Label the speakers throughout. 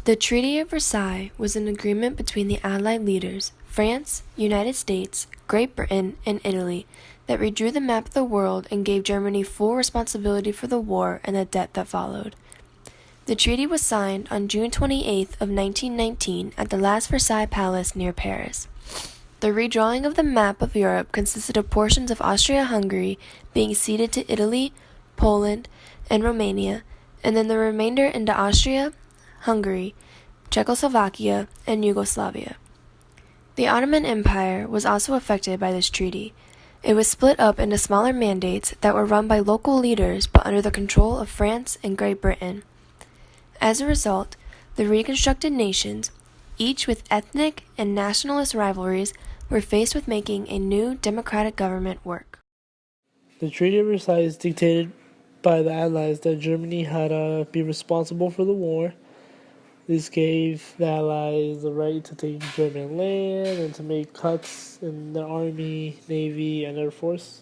Speaker 1: The Treaty of Versailles was an agreement between the Allied leaders, France, United States, Great Britain, and Italy, that redrew the map of the world and gave Germany full responsibility for the war and the debt that followed. The treaty was signed on June 28th of 1919 at the last Versailles Palace near Paris. The redrawing of the map of Europe consisted of portions of Austria-Hungary being ceded to Italy, Poland, and Romania, and then the remainder into Austria, Hungary, Czechoslovakia, and Yugoslavia. The Ottoman Empire was also affected by this treaty. It was split up into smaller mandates that were run by local leaders but under the control of France and Great Britain. As a result, the reconstructed nations, each with ethnic and nationalist rivalries, were faced with making a new democratic government work.
Speaker 2: The Treaty of Versailles dictated by the Allies that Germany had to be responsible for the war. This gave the Allies the right to take German land and to make cuts in their army, navy, and air force.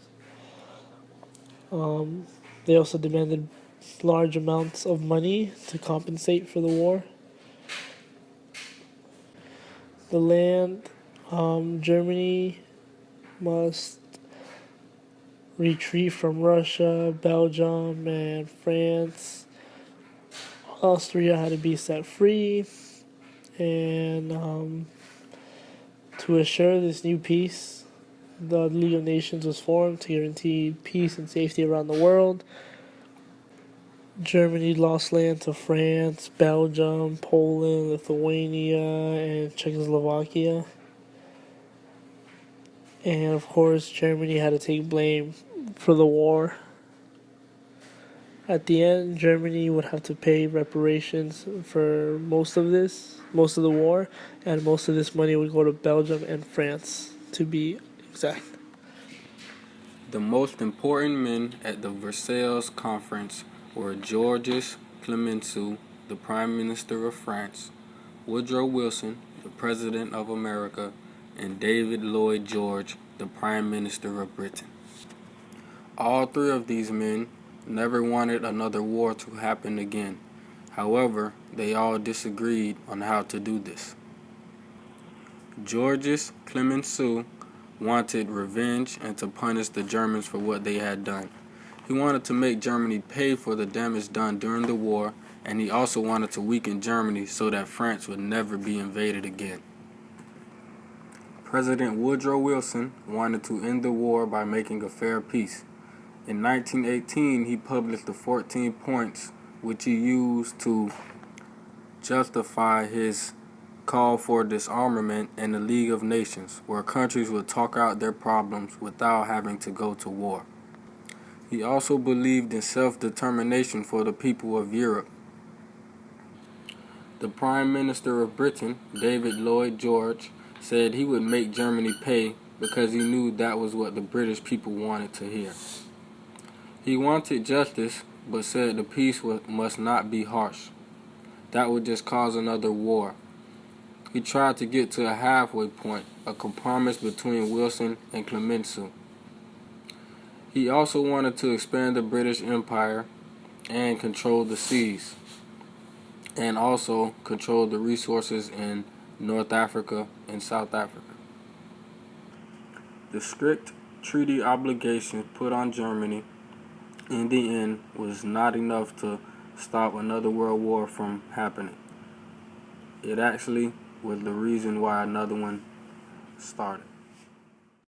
Speaker 2: They also demanded large amounts of money to compensate for the war. The land, Germany must retreat from Russia, Belgium, and France. Austria had to be set free, and to assure this new peace, the League of Nations was formed to guarantee peace and safety around the world. Germany lost land to France, Belgium, Poland, Lithuania, and Czechoslovakia. And of course, Germany had to take blame for the war. At the end, Germany would have to pay reparations for most of the war, and most of this money would go to Belgium and France, to be exact.
Speaker 3: The most important men at the Versailles Conference were Georges Clemenceau, the Prime Minister of France, Woodrow Wilson, the President of America, and David Lloyd George, the Prime Minister of Britain. All three of these men never wanted another war to happen again. However, they all disagreed on how to do this. Georges Clemenceau wanted revenge and to punish the Germans for what they had done. He wanted to make Germany pay for the damage done during the war, and he also wanted to weaken Germany so that France would never be invaded again. President Woodrow Wilson wanted to end the war by making a fair peace. In 1918, he published the 14 points which he used to justify his call for disarmament in the League of Nations, where countries would talk out their problems without having to go to war. He also believed in self-determination for the people of Europe. The Prime Minister of Britain, David Lloyd George, said he would make Germany pay because he knew that was what the British people wanted to hear. He wanted justice, but said the peace must not be harsh. That would just cause another war. He tried to get to a halfway point, a compromise between Wilson and Clemenceau. He also wanted to expand the British Empire and control the seas, and also control the resources in North Africa and South Africa. The strict treaty obligations put on Germany in the end was not enough to stop another world war from happening. It actually was the reason why another one started.